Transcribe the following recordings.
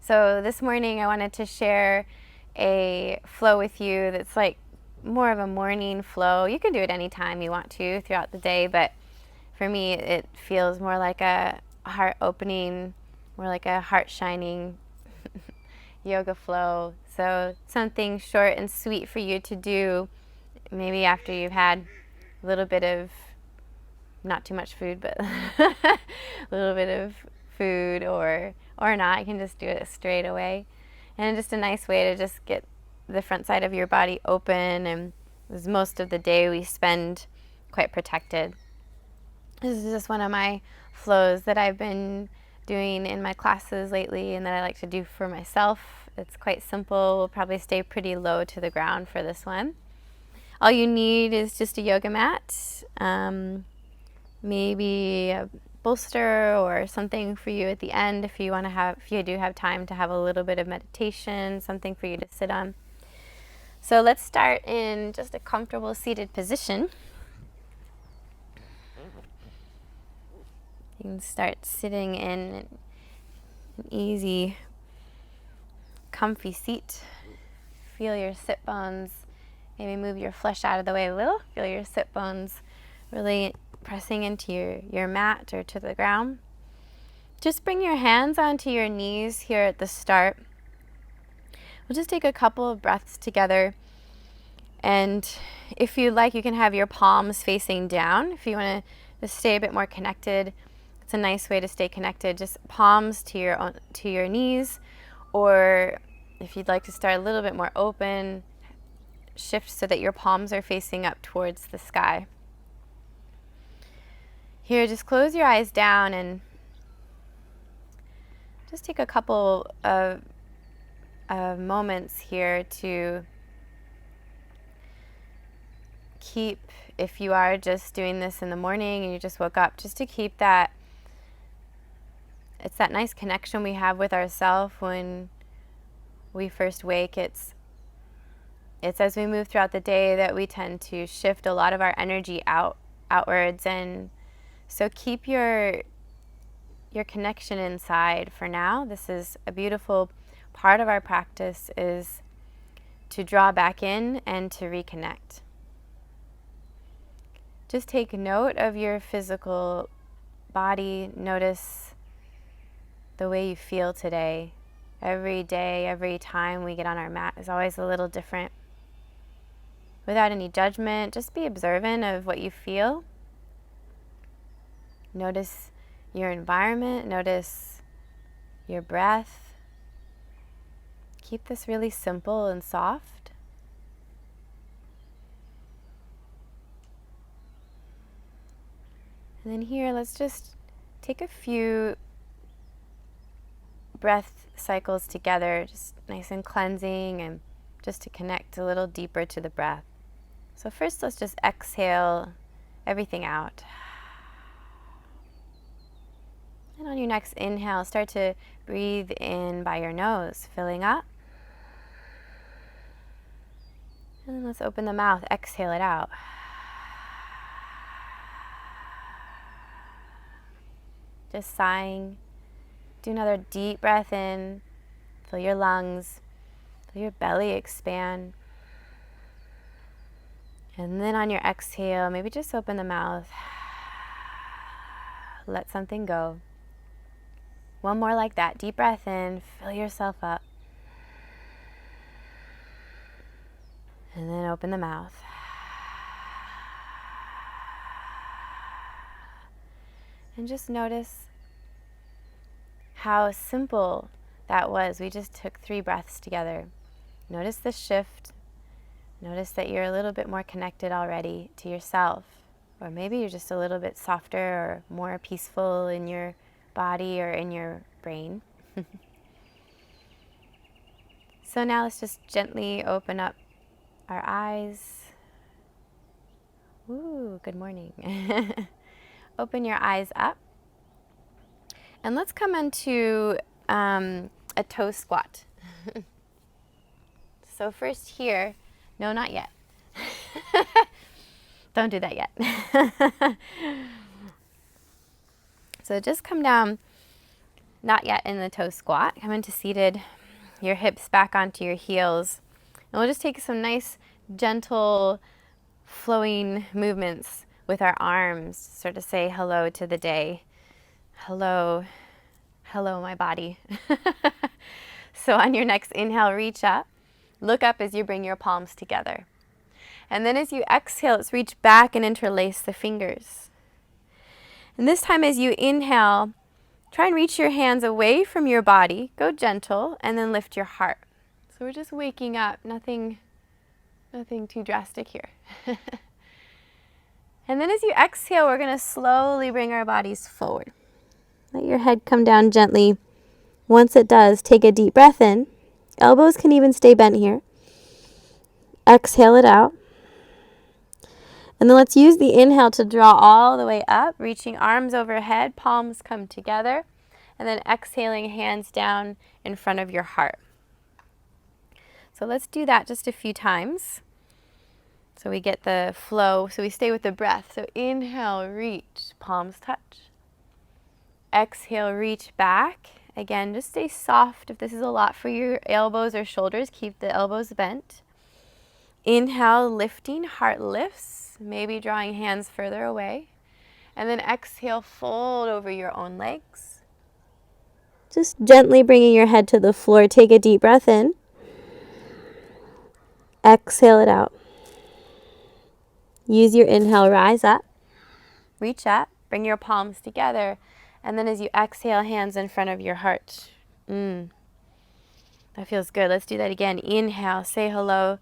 So this morning I wanted to share a flow with you that's like more of a morning flow. You can do it anytime you want to throughout the day, but for me it feels more like a heart opening, more like a heart shining yoga flow. So something short and sweet for you to do maybe after you've had a little bit of, not too much food, but a little bit of food, or not. You can just do it straight away. And just a nice way to just get the front side of your body open, and as most of the day we spend quite protected. This is just one of my flows that I've been doing in my classes lately and that I like to do for myself. It's quite simple. We'll probably stay pretty low to the ground for this one. All you need is just a yoga mat, maybe a bolster or something for you at the end if you do have time to have a little bit of meditation, something for you to sit on. So let's start in just a comfortable seated position. You can start sitting in an easy, comfy seat. Feel your sit bones. Maybe move your flesh out of the way a little. Feel your sit bones really pressing into your mat or to the ground. Just bring your hands onto your knees here at the start. We'll just take a couple of breaths together. And if you like, you can have your palms facing down. If you want to just stay a bit more connected, it's a nice way to stay connected. Just palms to your knees. Or if you'd like to start a little bit more open, shift so that your palms are facing up towards the sky. Here, just close your eyes down and just take a couple of moments here to keep, if you are just doing this in the morning and you just woke up, just to keep that, it's that nice connection we have with ourselves when we first wake. It's as we move throughout the day that we tend to shift a lot of our energy outwards, and so keep your connection inside for now. This is a beautiful part of our practice, is to draw back in and to reconnect. Just take note of your physical body. Notice the way you feel today. Every day, every time we get on our mat is always a little different. Without any judgment, just be observant of what you feel. Notice your environment, notice your breath. Keep this really simple and soft. And then here, let's just take a few breath cycles together, just nice and cleansing, and just to connect a little deeper to the breath. So first, let's just exhale everything out. And on your next inhale, start to breathe in by your nose, filling up. And then let's open the mouth, exhale it out. Just sighing. Do another deep breath in. Fill your lungs. Feel your belly expand. And then on your exhale, maybe just open the mouth. Let something go. One more like that. Deep breath in. Fill yourself up. And then open the mouth. And just notice how simple that was. We just took 3 breaths together. Notice the shift. Notice that you're a little bit more connected already to yourself. Or maybe you're just a little bit softer or more peaceful in your body or in your brain. So now let's just gently open up our eyes. Ooh, good morning. Open your eyes up. And let's come into a toe squat. So first here, no, not yet. Don't do that yet. So just come down not yet in the toe squat. Come into seated, your hips back onto your heels. And we'll just take some nice, gentle, flowing movements with our arms, sort of say hello to the day. Hello, hello, my body. So on your next inhale, reach up. Look up as you bring your palms together. And then as you exhale, let's reach back and interlace the fingers. And this time as you inhale, try and reach your hands away from your body. Go gentle, and then lift your heart. So we're just waking up, nothing too drastic here. And then as you exhale, we're going to slowly bring our bodies forward. Let your head come down gently. Once it does, take a deep breath in. Elbows can even stay bent here. Exhale it out. And then let's use the inhale to draw all the way up, reaching arms overhead, palms come together, and then exhaling, hands down in front of your heart. So let's do that just a few times so we get the flow, so we stay with the breath. So inhale, reach, palms touch. Exhale, reach back. Again, just stay soft. If this is a lot for your elbows or shoulders, keep the elbows bent. Inhale, lifting, heart lifts, maybe drawing hands further away. And then exhale, fold over your own legs. Just gently bringing your head to the floor. Take a deep breath in. Exhale it out. Use your inhale, rise up, reach up, bring your palms together, and then as you exhale, hands in front of your heart. That feels good. Let's do that again. Inhale, say hello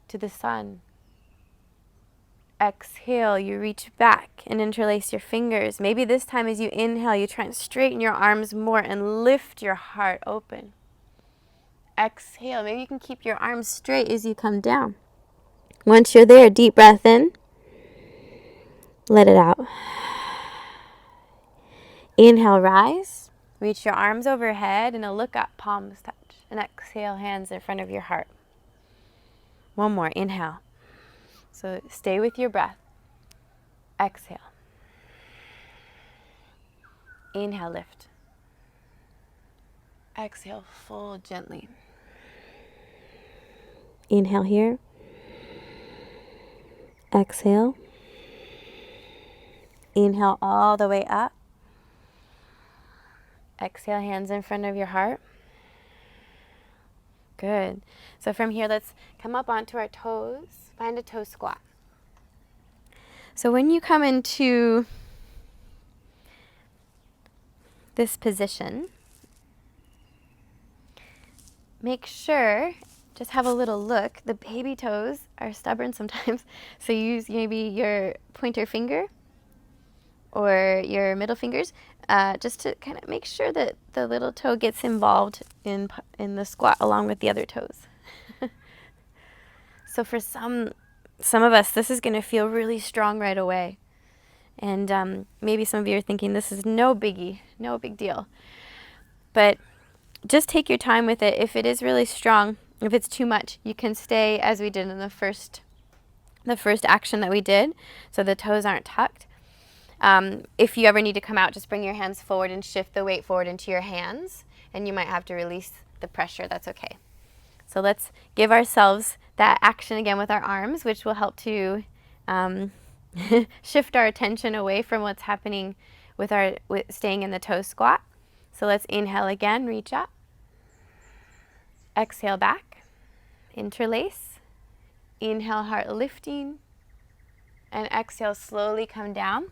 to the sun. Exhale, you reach back and interlace your fingers. Maybe this time as you inhale, you try and straighten your arms more and lift your heart open. Exhale, maybe you can keep your arms straight as you come down. Once you're there, deep breath in. Let it out. Inhale, rise. Reach your arms overhead and a look up, palms touch. And exhale, hands in front of your heart. One more, inhale. So stay with your breath. Exhale. Inhale, lift. Exhale, fold gently. Inhale here. Exhale. Inhale all the way up. Exhale, hands in front of your heart. Good. So from here, let's come up onto our toes. Find a toe squat. So when you come into this position, make sure, just have a little look. The baby toes are stubborn sometimes. So use maybe your pointer finger or your middle fingers just to kind of make sure that the little toe gets involved in the squat along with the other toes. So for some of us, this is going to feel really strong right away. And maybe some of you are thinking, this is no biggie, no big deal. But just take your time with it. If it is really strong, if it's too much, you can stay as we did in the first action that we did. So the toes aren't tucked. If you ever need to come out, just bring your hands forward and shift the weight forward into your hands. And you might have to release the pressure. That's okay. So let's give ourselves that action again with our arms, which will help to shift our attention away from what's happening with staying in the toe squat. So let's inhale again, reach up. Exhale back, interlace. Inhale, heart lifting. And exhale, slowly come down.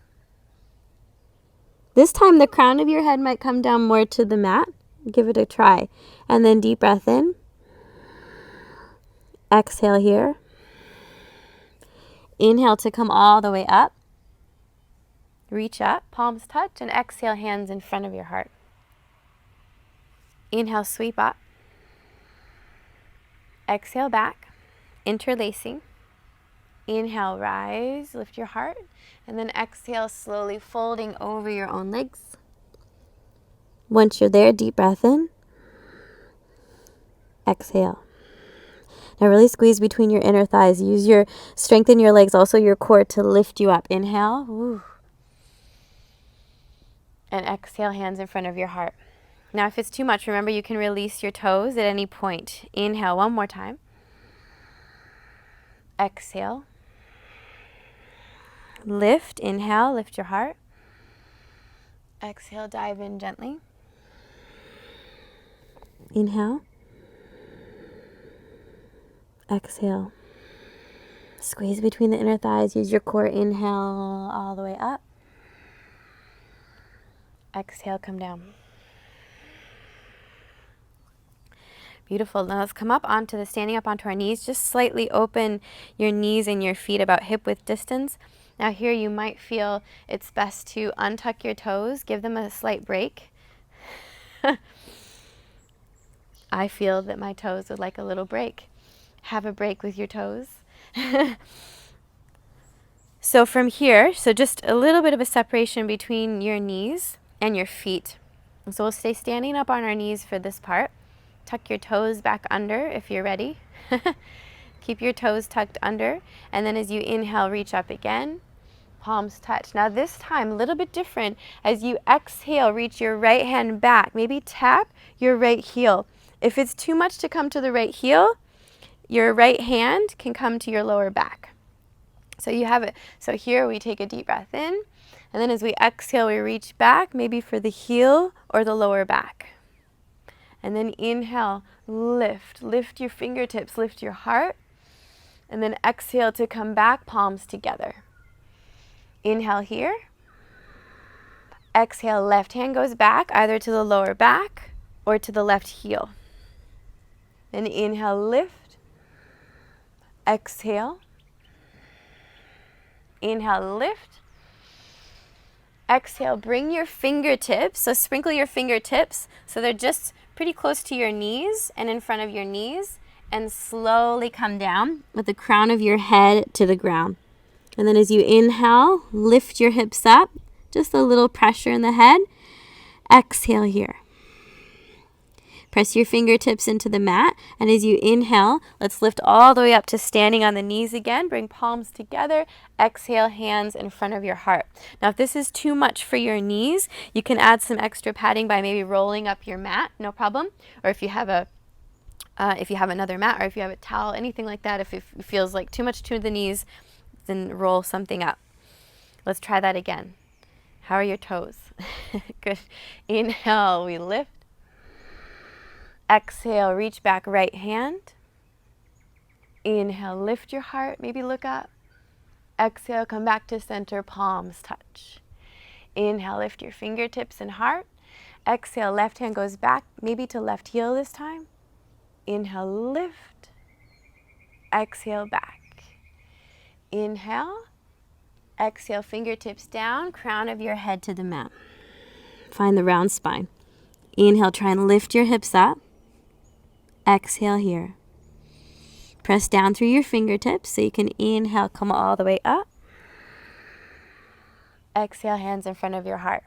This time the crown of your head might come down more to the mat. Give it a try. And then deep breath in. Exhale here. Inhale to come all the way up. Reach up, palms touch, and exhale, hands in front of your heart. Inhale, sweep up. Exhale back, interlacing. Inhale, rise, lift your heart. And then exhale, slowly folding over your own legs. Once you're there, deep breath in. Exhale. Now really squeeze between your inner thighs. Strengthen your legs, also your core, to lift you up. Inhale. Woo. And exhale, hands in front of your heart. Now, if it's too much, remember you can release your toes at any point. Inhale one more time. Exhale. Lift, inhale, lift your heart. Exhale, dive in gently. Inhale. Exhale. Squeeze between the inner thighs. Use your core. Inhale all the way up. Exhale, come down. Beautiful. Now let's come up onto standing up onto our knees. Just slightly open your knees and your feet about hip width distance. Now here you might feel it's best to untuck your toes. Give them a slight break. I feel that my toes would like a little break. Have a break with your toes. So from here, just a little bit of a separation between your knees and your feet. So we'll stay standing up on our knees for this part. Tuck your toes back under if you're ready. Keep your toes tucked under. And then as you inhale, reach up again. Palms touch. Now this time, a little bit different. As you exhale, reach your right hand back. Maybe tap your right heel. If it's too much to come to the right heel, your right hand can come to your lower back. So you have it. So here we take a deep breath in. And then as we exhale, we reach back, maybe for the heel or the lower back. And then inhale, lift. Lift your fingertips, lift your heart. And then exhale to come back, palms together. Inhale here. Exhale, left hand goes back, either to the lower back or to the left heel. Then inhale, lift. Exhale. Inhale, lift. Exhale, bring your fingertips, so sprinkle your fingertips so they're just pretty close to your knees and in front of your knees, and slowly come down with the crown of your head to the ground. And then as you inhale, lift your hips up, just a little pressure in the head. Exhale here. Press your fingertips into the mat, and as you inhale, let's lift all the way up to standing on the knees again. Bring palms together. Exhale, hands in front of your heart. Now, if this is too much for your knees, you can add some extra padding by maybe rolling up your mat, no problem. Or if you have another mat, or if you have a towel, anything like that, if it feels like too much to the knees, then roll something up. Let's try that again. How are your toes? Good. Inhale, we lift. Exhale, reach back, right hand. Inhale, lift your heart, maybe look up. Exhale, come back to center, palms touch. Inhale, lift your fingertips and heart. Exhale, left hand goes back, maybe to left heel this time. Inhale, lift. Exhale, back. Inhale. Exhale, fingertips down, crown of your head to the mat. Find the round spine. Inhale, try and lift your hips up. Exhale here. Press down through your fingertips so you can inhale, come all the way up. Exhale, hands in front of your heart.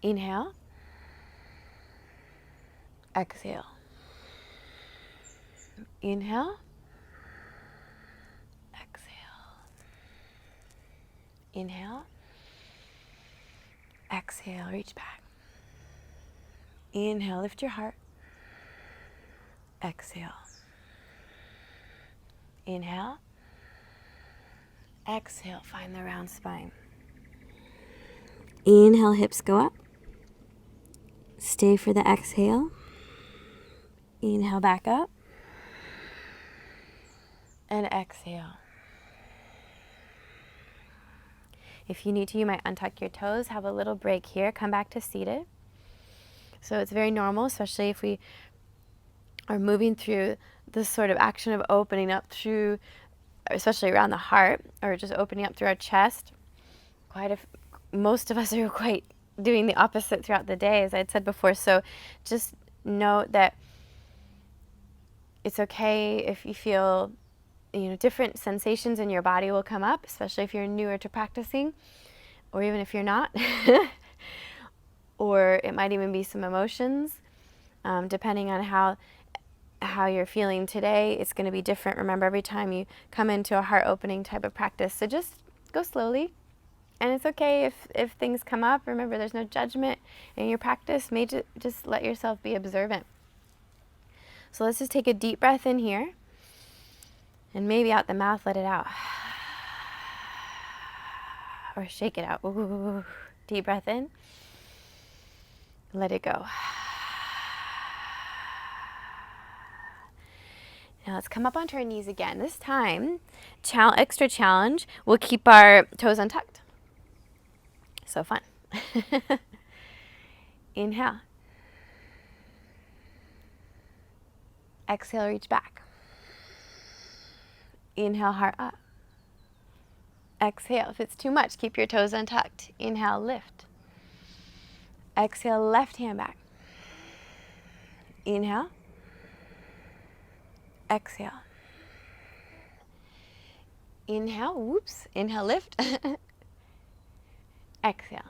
Inhale. Exhale. Inhale. Exhale. Inhale. Exhale, reach back. Inhale, lift your heart. Exhale. Inhale. Exhale, find the round spine. Inhale, hips go up. Stay for the exhale. Inhale, back up. And exhale. If you need to, you might untuck your toes, have a little break here, come back to seated. So it's very normal, especially if we are moving through this sort of action of opening up through, especially around the heart, or just opening up through our chest. Most of us are quite doing the opposite throughout the day, as I'd said before. So just note that it's okay if you feel, different sensations in your body will come up, especially if you're newer to practicing, or even if you're not. Or it might even be some emotions, depending on how you're feeling today. It's going to be different. Remember, every time you come into a heart opening type of practice. So just go slowly. And it's okay if things come up. Remember, there's no judgment in your practice. Just let yourself be observant. So let's just take a deep breath in here. And maybe out the mouth, let it out. Or shake it out. Ooh. Deep breath in. Let it go. Now let's come up onto our knees again. This time, extra challenge, we'll keep our toes untucked. So fun. Inhale. Exhale, reach back. Inhale, heart up. Exhale. If it's too much, keep your toes untucked. Inhale, lift. Exhale, left hand back. Inhale. Exhale. Inhale, whoops. Inhale, lift. Exhale.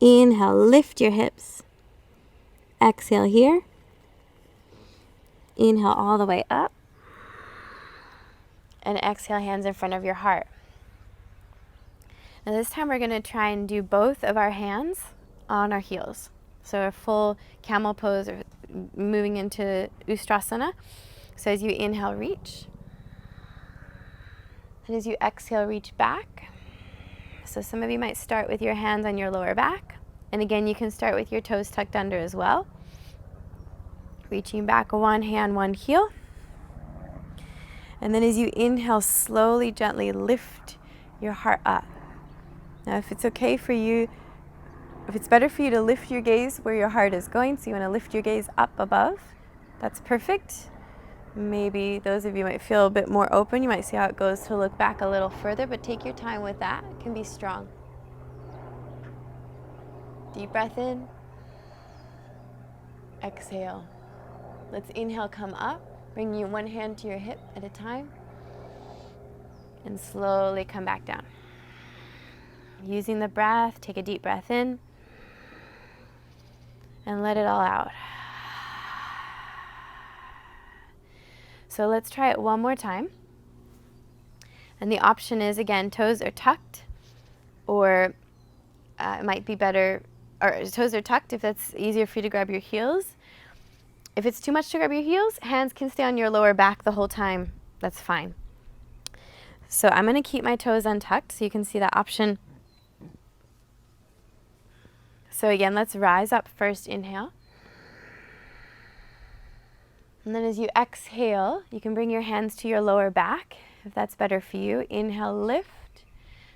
Inhale, lift your hips. Exhale here. Inhale all the way up. And exhale, hands in front of your heart. Now this time we're going to try and do both of our hands on our heels. So a full camel pose, or moving into Ustrasana. So as you inhale, reach. And as you exhale, reach back. So some of you might start with your hands on your lower back. And again, you can start with your toes tucked under as well. Reaching back, one hand, one heel. And then as you inhale, slowly, gently lift your heart up. Now, if it's okay for you, if it's better for you to lift your gaze where your heart is going, so you want to lift your gaze up above, that's perfect. Maybe those of you might feel a bit more open. You might see how it goes to look back a little further, but take your time with that. It can be strong. Deep breath in. Exhale. Let's inhale, come up. Bring you one hand to your hip at a time. And slowly come back down. Using the breath, take a deep breath in. And let it all out. So let's try it one more time. And the option is, again, toes are tucked, or it might be better, or toes are tucked if that's easier for you to grab your heels. If it's too much to grab your heels, hands can stay on your lower back the whole time. That's fine. So I'm going to keep my toes untucked so you can see that option. So again, let's rise up first, inhale. And then as you exhale, you can bring your hands to your lower back, if that's better for you. Inhale, lift.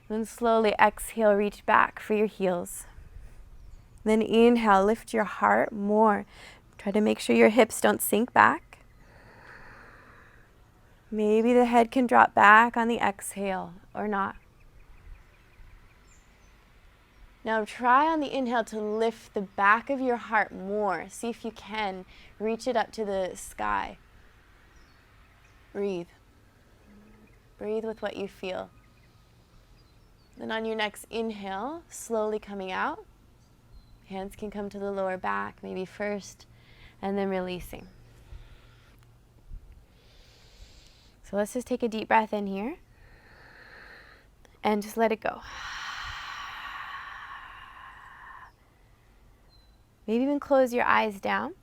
Then slowly exhale, reach back for your heels. Then inhale, lift your heart more. Try to make sure your hips don't sink back. Maybe the head can drop back on the exhale, or not. Now try on the inhale to lift the back of your heart more. See if you can reach it up to the sky. Breathe. Breathe with what you feel. Then on your next inhale, slowly coming out. Hands can come to the lower back, maybe first, and then releasing. So let's just take a deep breath in here. And just let it go. Maybe even close your eyes down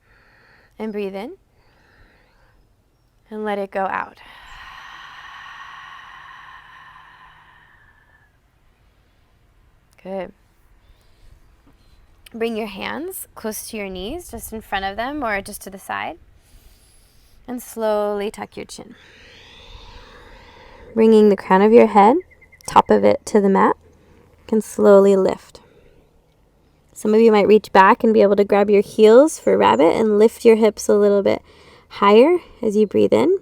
and breathe in and let it go out. Good. Bring your hands close to your knees, just in front of them or just to the side. And slowly tuck your chin. Bringing the crown of your head, top of it to the mat, you can slowly lift. Some of you might reach back and be able to grab your heels for rabbit and lift your hips a little bit higher as you breathe in.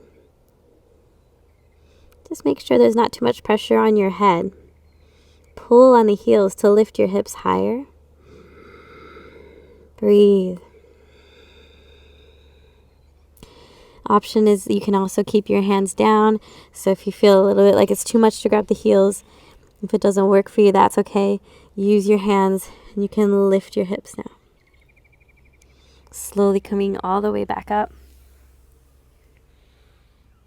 Just make sure there's not too much pressure on your head. Pull on the heels to lift your hips higher. Breathe. Option is you can also keep your hands down. So if you feel a little bit like it's too much to grab the heels, if it doesn't work for you, that's okay. Use your hands and you can lift your hips now. Slowly coming all the way back up.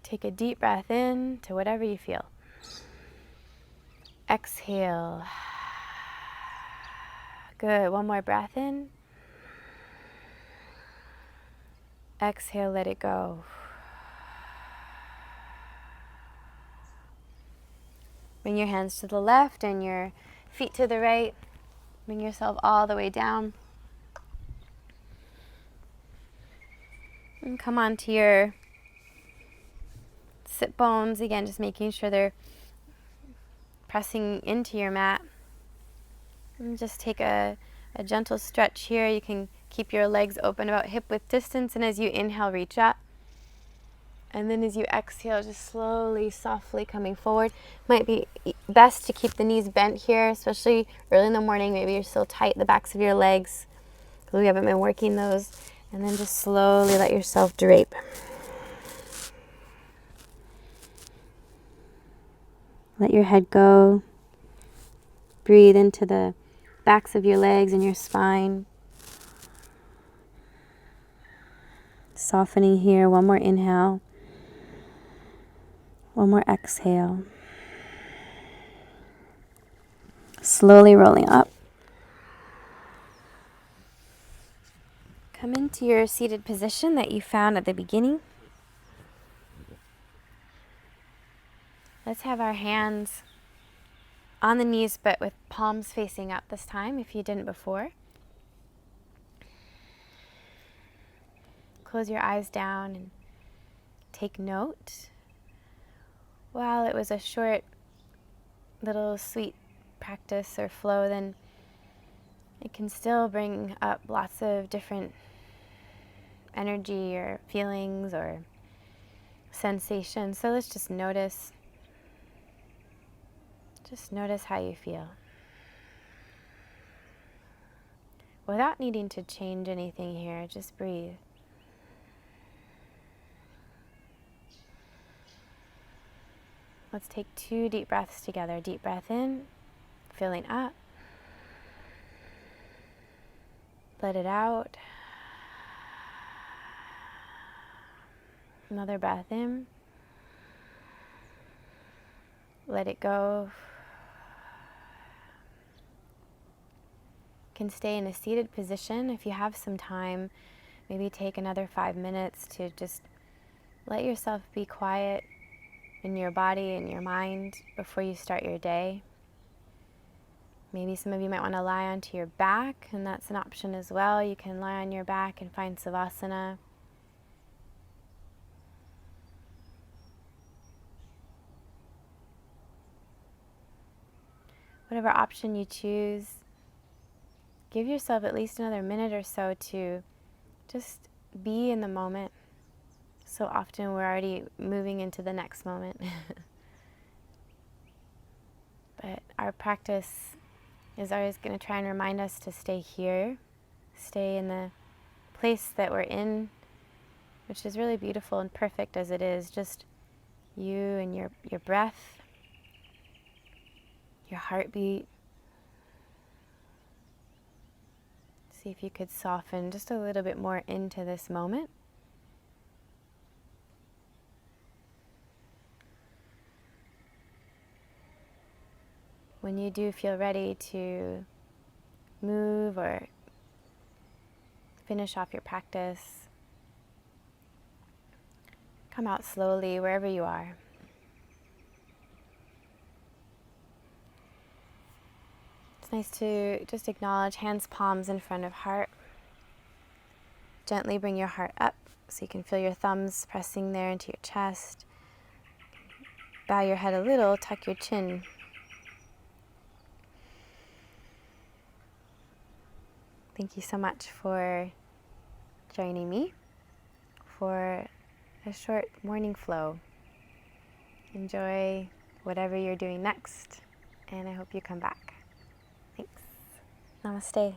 Take a deep breath in to whatever you feel. Exhale. Good. One more breath in. Exhale, let it go. Bring your hands to the left and your feet to the right. Bring yourself all the way down. And come onto your sit bones. Again, just making sure they're pressing into your mat. And just take a gentle stretch here. You can keep your legs open about hip width distance. And as you inhale, reach up. And then as you exhale, just slowly, softly coming forward. Might be best to keep the knees bent here, especially early in the morning. Maybe you're still tight the backs of your legs because we haven't been working those. And then just slowly let yourself drape. Let your head go. Breathe into the backs of your legs and your spine. Softening here. One more inhale. One more exhale. Slowly rolling up. Come into your seated position that you found at the beginning. Let's have our hands on the knees, but with palms facing up this time, if you didn't before. Close your eyes down and take note. While it was a short, little sweet practice or flow, then it can still bring up lots of different energy or feelings or sensations. So let's just notice. Just notice how you feel. Without needing to change anything here, just breathe. Let's take 2 deep breaths together. Deep breath in, filling up. Let it out. Another breath in. Let it go. You can stay in a seated position. If you have some time, maybe take another 5 minutes to just let yourself be quiet in your body and your mind before you start your day. Maybe some of you might want to lie onto your back, and that's an option as well. You can lie on your back and find Savasana. Whatever option you choose, give yourself at least another minute or so to just be in the moment. So often we're already moving into the next moment. But our practice is always going to try and remind us to stay here, stay in the place that we're in, which is really beautiful and perfect as it is. Just you and your breath, your heartbeat. See if you could soften just a little bit more into this moment. When you do feel ready to move or finish off your practice, come out slowly wherever you are. It's nice to just acknowledge hands, palms in front of heart. Gently bring your heart up so you can feel your thumbs pressing there into your chest. Bow your head a little, tuck your chin. Thank you so much for joining me for a short morning flow. Enjoy whatever you're doing next, and I hope you come back. Thanks. Namaste.